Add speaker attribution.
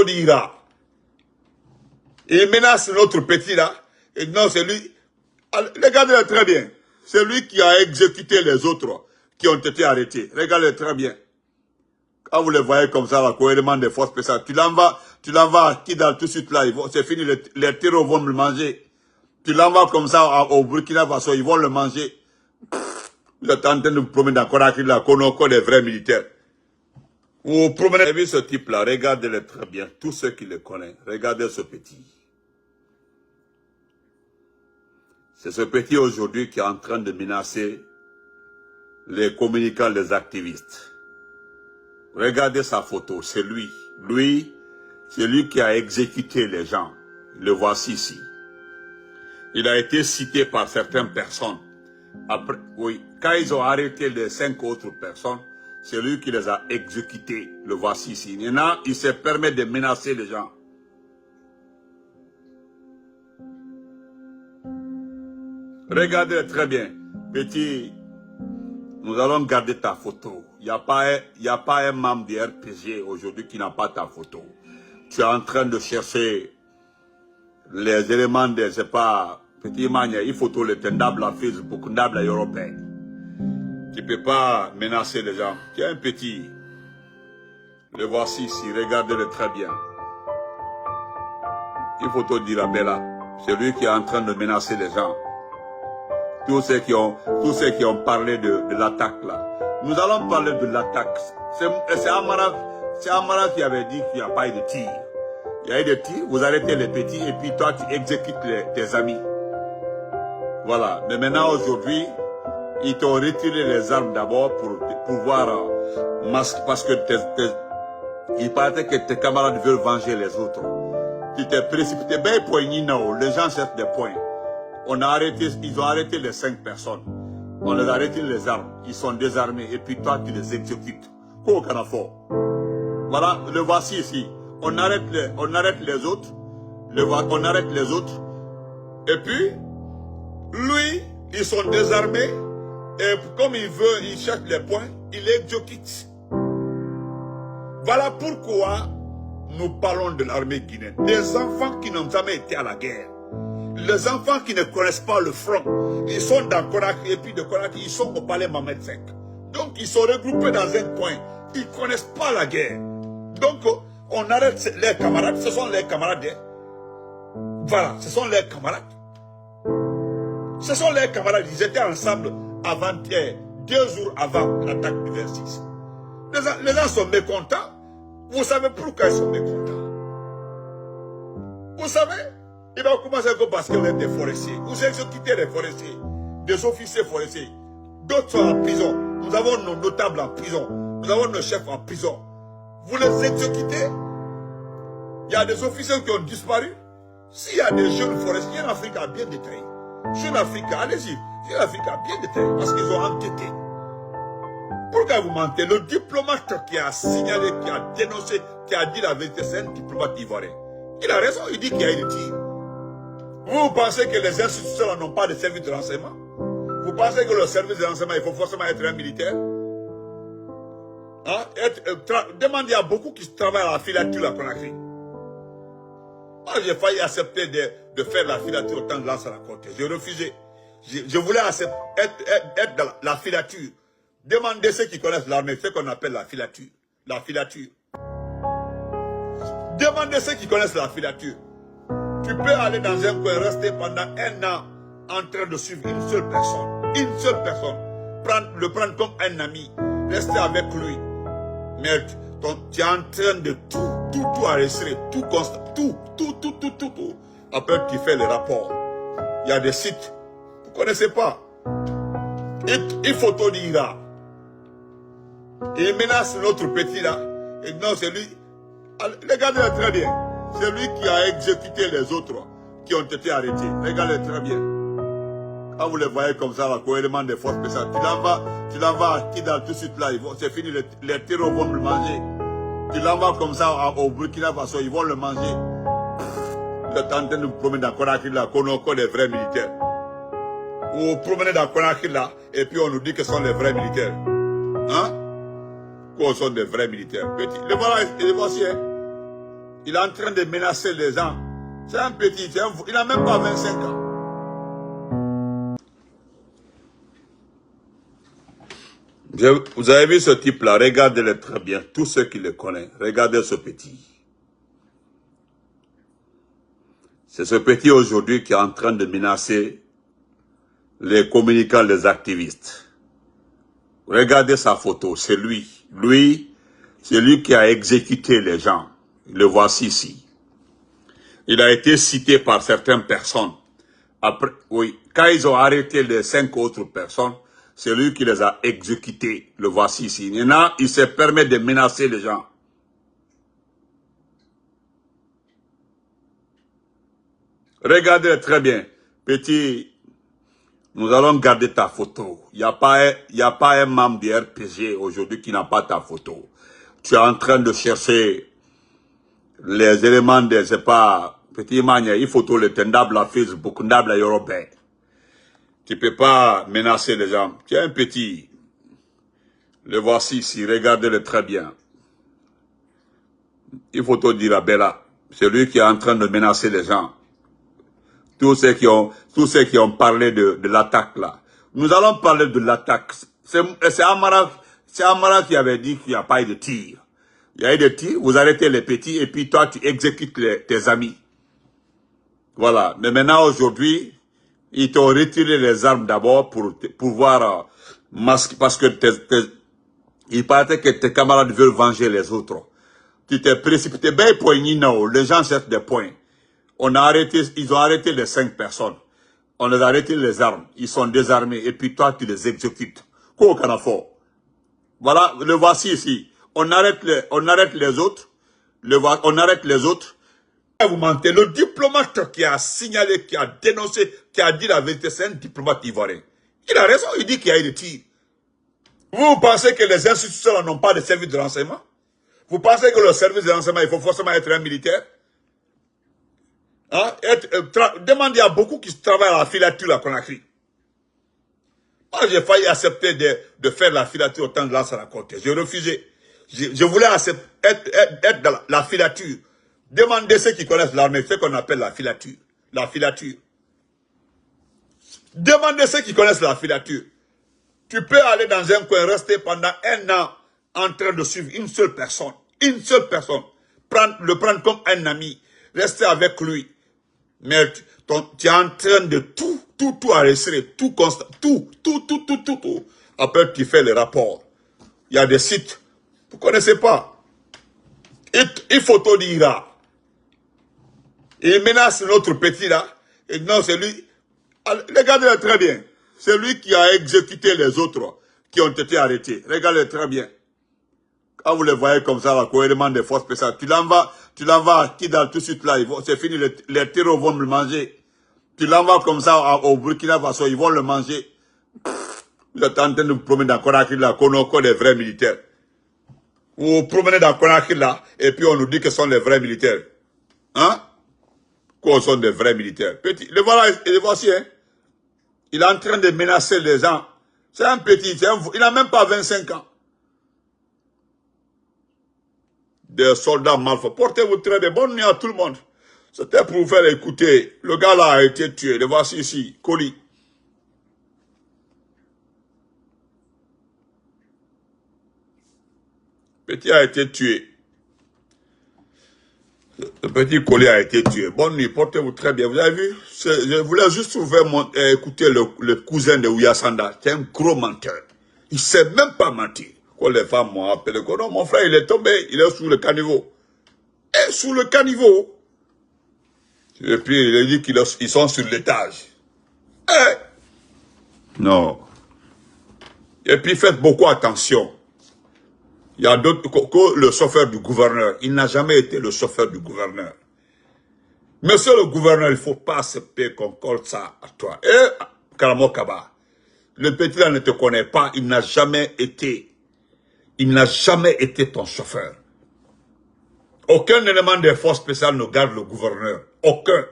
Speaker 1: photo d'Ira. Il menace notre petit là. Et non, c'est lui. Regardez-le très bien. C'est lui qui a exécuté les autres qui ont été arrêtés. Regardez-le très bien. Quand vous les voyez comme ça, le cohérement des forces spéciales, tu l'envoies à Kidal tout de suite là, c'est fini, les terrors vont le manger. Tu l'envoies comme ça au Burkina Faso, ils vont le manger. Vous êtes en train de vous promener dans Conakry là, qu'on a des vrais militaires. Vous vous promenez, vous avez vu ce type là, regardez-le très bien, tous ceux qui le connaissent, regardez ce petit. C'est ce petit aujourd'hui qui est en train de menacer les communicants, les activistes. Regardez sa photo, c'est lui. Lui, c'est lui qui a exécuté les gens. Le voici ici. Il a été cité par certaines personnes. Après, oui, quand ils ont arrêté les 5 autres personnes, c'est lui qui les a exécutés. Le voici ici. Maintenant, il se permet de menacer les gens. Regardez très bien. Petit, nous allons garder ta photo. Il n'y a pas un membre du RPG aujourd'hui qui n'a pas ta photo. Tu es en train de chercher les éléments de, je sais pas, petit mania, il photo le tendable à Facebook, tendable à européen. Tu ne peux pas menacer les gens. Tu es un petit. Le voici ici, regardez-le très bien. Il photo d'Irabella. C'est lui qui est en train de menacer les gens. Tous ceux qui ont parlé de l'attaque là. Nous allons parler de l'attaque. C'est Amara qui avait dit qu'il n'y a pas eu de tir. Il y a eu des tirs, vous arrêtez les petits et puis toi tu exécutes tes amis. Voilà. Mais maintenant aujourd'hui, ils t'ont retiré les armes d'abord pour pouvoir masquer parce que il paraît que tes camarades veulent venger les autres. Tu t'es précipité, ben poignino, les gens cherchent des points. Ils ont arrêté les 5 personnes. On les a arrêté les armes. Ils sont désarmés et puis toi tu les exécutes. Voilà, le voici ici. On arrête les autres. On arrête les autres. Et puis, lui, ils sont désarmés. Et comme il veut, il cherche les points, il exécute. Voilà pourquoi nous parlons de l'armée guinéenne. Des enfants qui n'ont jamais été à la guerre. Les enfants qui ne connaissent pas le front. Ils sont dans Conakry et puis de Conakry, ils sont au palais Mohamed V. Donc, ils sont regroupés dans un coin. Ils ne connaissent pas la guerre. Donc, on arrête les camarades. Ce sont les camarades. Voilà, ce sont les camarades. Ce sont les camarades. Ils étaient ensemble avant-hier, 2 jours avant l'attaque du 26. Les gens sont mécontents. Vous savez pourquoi ils sont mécontents? Vous savez? Il va commencer parce que vous êtes des forestiers. Vous exécutez les forestiers, des officiers forestiers. D'autres sont en prison. Nous avons nos notables en prison. Nous avons nos chefs en prison. Vous les exécutez. Il y a des officiers qui ont disparu. S'il y a des jeunes forestiers, Jeune Afrique a bien détaillé. Jeune Afrique, allez-y. Jeune Afrique a bien détaillé parce qu'ils ont enquêté. Pourquoi vous mentez? Le diplomate qui a signalé, qui a dénoncé, qui a dit la vérité, c'est un diplomate ivoirien. Il a raison, il dit qu'il y a eu des tirs. Vous pensez que les institutions n'ont pas de service de renseignement? Vous pensez que le service de renseignement, il faut forcément être un militaire? Hein? Demandez à beaucoup qui travaillent à la filature à Conakry. Moi, j'ai failli accepter de faire la filature au temps de Lansana Conté. J'ai refusé. Je voulais être dans la filature. Demandez ceux qui connaissent l'armée, ce qu'on appelle la filature. La filature. Demandez ceux qui connaissent la filature. Tu peux aller dans un coin, rester pendant 1 an en train de suivre une seule personne. Une seule personne. Le prendre comme un ami. Rester avec lui. Mais tu es en train de tout enregistrer, tout constat, tout. Après, tu fais les rapports. Il y a des sites. Vous ne connaissez pas. Il faut tout dire. Il menace notre petit là. Et non, c'est lui. Regardez-le très bien. C'est lui qui a exécuté les autres qui ont été arrêtés. Regardez très bien. Quand vous les voyez comme ça, le cohérement des forces spéciales, tu l'envoies à Kidal tout de suite là, c'est fini, les terrors vont le manger. Tu l'envoies comme ça au Burkina Faso, ils vont le manger. Vous êtes en train de vous promener dans Conakry là, qu'on a des vrais militaires. Vous vous promenez dans Conakry là, et puis on nous dit que ce sont les vrais militaires. Hein? Qu'on sont des vrais militaires. Petit. Le voilà, il est voici, hein? Il est en train de menacer les gens. C'est un petit, il n'a même pas 25 ans. Vous avez vu ce type-là, regardez-le très bien, tous ceux qui le connaissent, regardez ce petit. C'est ce petit aujourd'hui qui est en train de menacer les communicants, les activistes. Regardez sa photo, c'est lui. Lui, c'est lui qui a exécuté les gens. Le voici ici. Il a été cité par certaines personnes. Après, oui, quand ils ont arrêté les 5 autres personnes, c'est lui qui les a exécutés. Le voici ici. Maintenant, il se permet de menacer les gens. Regardez très bien. Petit, nous allons garder ta photo. Il n'y a pas un membre du RPG aujourd'hui qui n'a pas ta photo. Tu es en train de chercher les éléments de, c'est pas, petit mania, il faut tout le tendable à Facebook, tendable à Européen. Tu peux pas menacer les gens. Tu es un petit. Le voici ici, regardez-le très bien. Il faut te dire à Bella, c'est lui qui est en train de menacer les gens. Tous ceux qui ont parlé de l'attaque là. Nous allons parler de l'attaque. C'est Amara qui avait dit qu'il n'y a pas eu de tir. Il y a eu des tirs, vous arrêtez les petits et puis toi tu exécutes tes amis. Voilà. Mais maintenant aujourd'hui, ils t'ont retiré les armes d'abord pour pouvoir masquer, parce que il paraît que tes camarades veulent venger les autres. Tu t'es précipité, ben poigné, non, les gens cherchent des points. Ils ont arrêté les 5 personnes. On les a arrêté les armes. Ils sont désarmés et puis toi tu les exécutes. Quoi qu'on a fait. Voilà, le voici ici. On arrête les autres. On arrête les autres. Vous mentez. Le diplomate qui a signalé, qui a dénoncé, qui a dit la vérité, c'est un diplomate ivoirien. Il a raison, il dit qu'il y a eu des tirs. Vous pensez que les institutions n'ont pas de service de renseignement? Vous pensez que le service de renseignement, il faut forcément être un militaire? Hein? Demandez à beaucoup qui travaillent à la filature à Conakry. Moi, j'ai failli accepter de faire la filature au temps de Lansana Conté. J'ai refusé. Je voulais être dans la filature. Demandez ceux qui connaissent l'armée, ce qu'on appelle la filature. La filature. Demandez ceux qui connaissent la filature. Tu peux aller dans un coin, rester pendant 1 an en train de suivre une seule personne. Une seule personne. Le prendre comme un ami. Rester avec lui. Mais tu es en train de tout arrêter, tout constat, tout. Après, tu fais les rapports. Il y a des sites. Vous ne connaissez pas. Il faut te dire. Il menace notre petit là. Et non, c'est lui. Regardez-le très bien. C'est lui qui a exécuté les autres qui ont été arrêtés. Regardez-le très bien. Quand vous le voyez comme ça, le cohérement des forces spéciales, tu l'envoies à Kidal tout de suite là, c'est fini, les terrors vont le manger. Tu l'envoies comme ça au Burkina Faso, ils vont le manger. Vous êtes en train de vous promener dans Conakry là, qu'on a des vrais militaires. Vous vous promenez dans Conakry là, et puis on nous dit que ce sont les vrais militaires. Hein? Quoi sont des vrais militaires? Petit, le voici, hein? Il est en train de menacer les gens. C'est un petit, il n'a même pas 25 ans. Des soldats malfaiteurs. Portez-vous très bien. Bonne nuit à tout le monde. C'était pour vous faire écouter. Le gars là a été tué. Le voici ici. Colis. Petit a été tué. Le petit Colis a été tué. Bonne nuit. Portez-vous très bien. Vous avez vu? Je voulais juste vous faire écouter le cousin de Ouyasanda. C'est un gros menteur. Il ne sait même pas mentir. Quand les femmes m'ont appelé, non, mon frère, il est tombé, il est sous le caniveau. Et sous le caniveau. Et puis, il a dit qu'ils sont sur l'étage. Non. Et puis, faites beaucoup attention. Il y a d'autres, que le chauffeur du gouverneur. Il n'a jamais été le chauffeur du gouverneur. Monsieur le gouverneur, il ne faut pas accepter qu'on colle ça à toi. Et, Karamo Kaba, le petit là ne te connaît pas, il n'a jamais été ton chauffeur. Aucun élément des forces spéciales ne garde le gouverneur. Aucun.